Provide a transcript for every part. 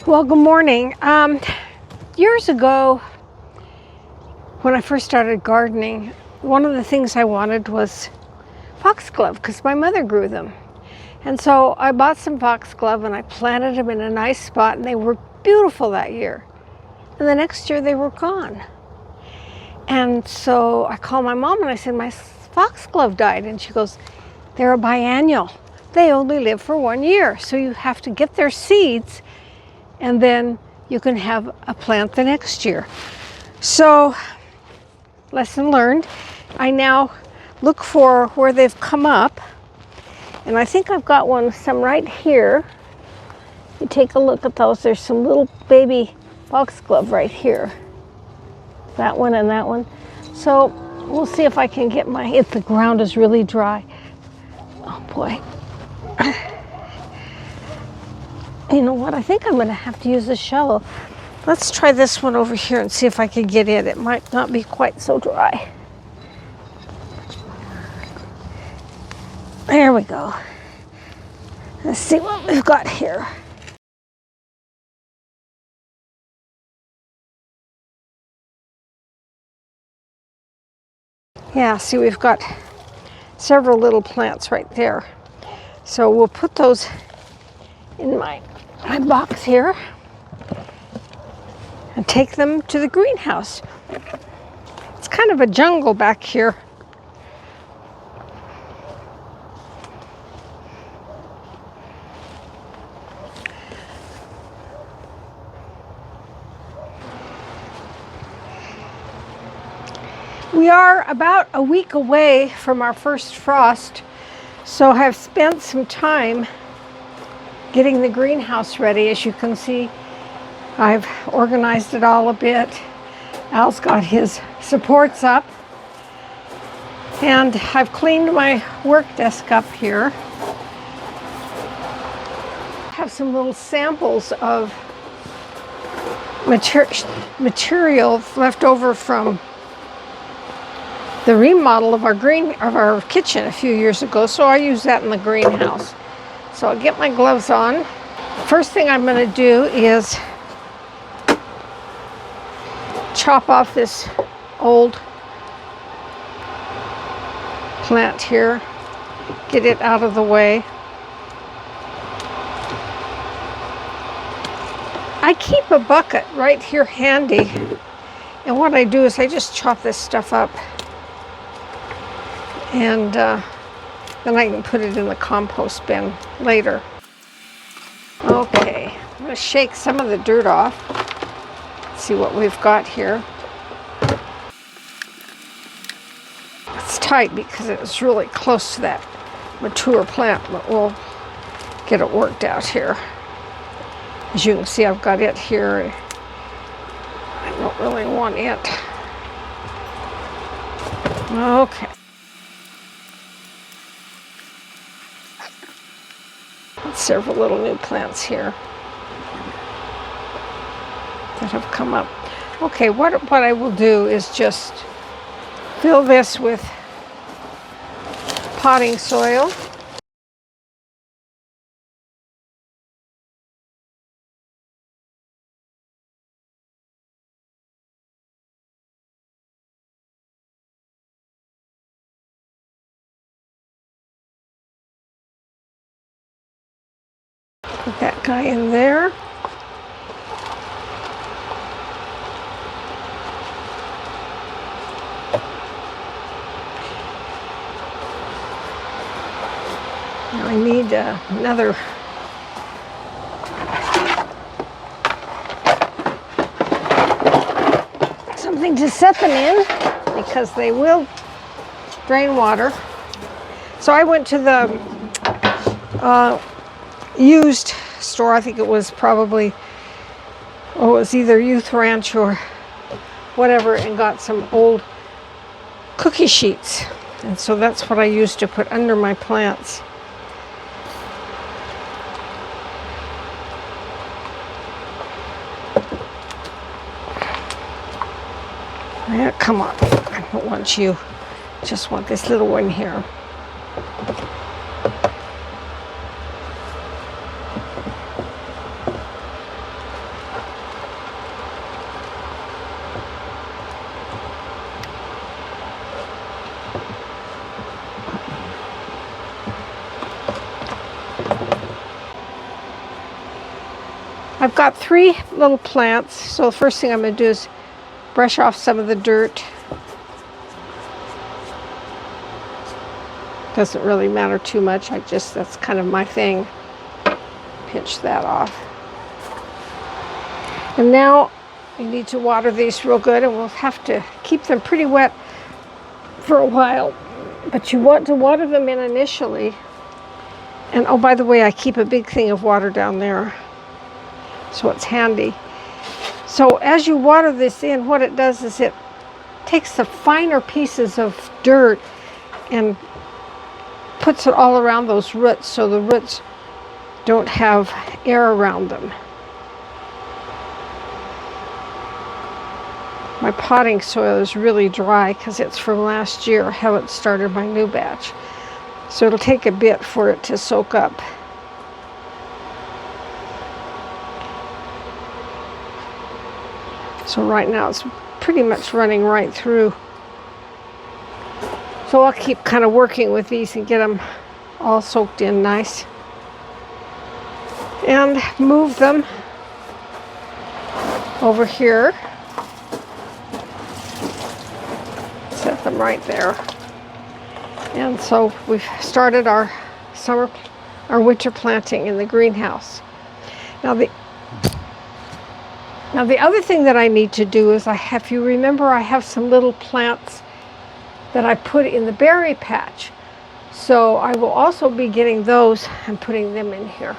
Well, good morning. Years ago, when I first started gardening, one of the things I wanted was foxglove because my mother grew them. And so I bought some foxglove and I planted them in a nice spot, and they were beautiful that year. And the next year they were gone. And so I called my mom and I said, my foxglove died. And she goes, they're a biennial. They only live for 1 year. So you have to get their seeds and then you can have a plant the next year. So, lesson learned. I now look for where they've come up, and I think I've got some right here. You take a look at those. There's some little baby foxglove right here. That one and that one. So we'll see if I can get if the ground is really dry. Oh boy. You know what? I think I'm going to have to use a shovel. Let's try this one over here and see if I can get in. It might not be quite so dry. There we go. Let's see what we've got here. Yeah, see, we've got several little plants right there. So we'll put those in my box here and take them to the greenhouse. It's kind of a jungle back here. We are about a week away from our first frost, so I've spent some time getting the greenhouse ready. As you can see, I've organized it all a bit. Al's got his supports up, and I've cleaned my work desk up here. I have some little samples of material left over from the remodel of our kitchen a few years ago, so I use that in the greenhouse. So I'll get my gloves on. First thing I'm going to do is chop off this old plant here, get it out of the way. I keep a bucket right here handy, and what I do is I just chop this stuff up, and then I can put it in the compost bin later. Okay, I'm going to shake some of the dirt off. See what we've got here. It's tight because it's really close to that mature plant, but we'll get it worked out here. As you can see, I've got it here. I don't really want it. Okay. Several little new plants here that have come up. Okay, what I will do is just fill this with potting soil. Put that guy in there. Now I need another something to set them in because they will drain water. So I went to the used store. I think it was probably, it was either Youth Ranch or whatever, and got some old cookie sheets. And so that's what I used to put under my plants. Yeah, come on. I don't want you. Just want this little one here. I've got 3 little plants, so the first thing I'm going to do is brush off some of the dirt. Doesn't really matter too much, that's kind of my thing. Pinch that off. And now you need to water these real good, and we'll have to keep them pretty wet for a while. But you want to water them in initially. And oh, by the way, I keep a big thing of water down there, so it's handy. So as you water this in, what it does is it takes the finer pieces of dirt and puts it all around those roots, so the roots don't have air around them. My potting soil is really dry because it's from last year. I haven't started my new batch. So it'll take a bit for it to soak up. So right now it's pretty much running right through. So I'll keep kind of working with these and get them all soaked in nice. And move them over here. Set them right there. And so we've started our winter planting in the greenhouse. Now the other thing that I need to do is if you remember, I have some little plants that I put in the berry patch. So I will also be getting those and putting them in here.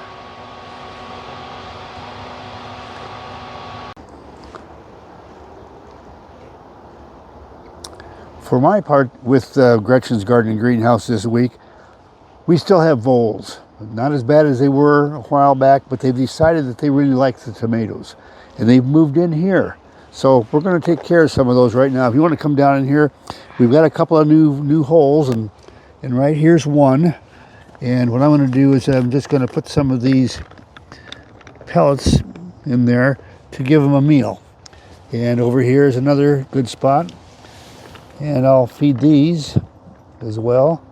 For my part, with Gretchen's garden and greenhouse this week, we still have voles. Not as bad as they were a while back, but they've decided that they really like the tomatoes. And they've moved in here. So we're going to take care of some of those right now. If you want to come down in here, we've got a couple of new holes, and right here's one. And what I'm going to do is I'm just going to put some of these pellets in there to give them a meal. And over here is another good spot. And I'll feed these as well.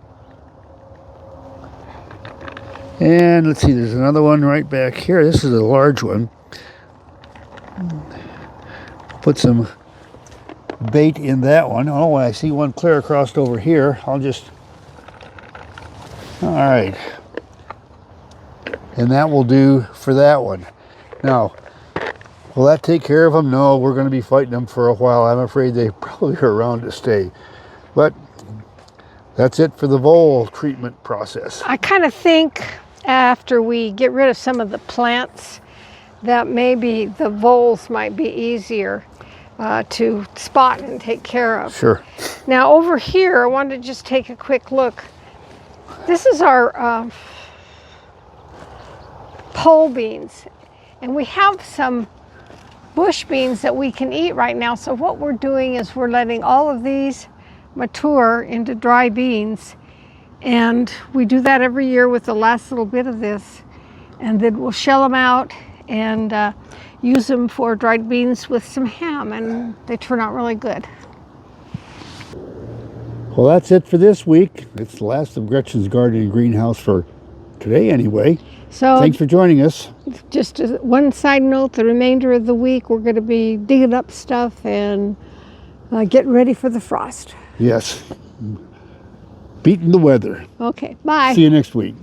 And let's see, there's another one right back here. This is a large one. Put some bait in that one. Oh, I see one clear across over here. All right. And that will do for that one. Now, will that take care of them? No, we're going to be fighting them for a while. I'm afraid they probably are around to stay. But that's it for the vole treatment process. I kind of think after we get rid of some of the plants that maybe the voles might be easier to spot and take care of. Sure. Now over here, I wanted to just take a quick look. This is our pole beans, and we have some bush beans that we can eat right now. So what we're doing is we're letting all of these mature into dry beans, and we do that every year with the last little bit of this, and then we'll shell them out and use them for dried beans with some ham, and they turn out really good. Well, that's it for this week. It's the last of Gretchen's garden and greenhouse for today anyway. So thanks for joining us. Just as one side note, the remainder of the week we're going to be digging up stuff and getting ready for the frost. Yes. Beating the weather. Okay, bye. See you next week.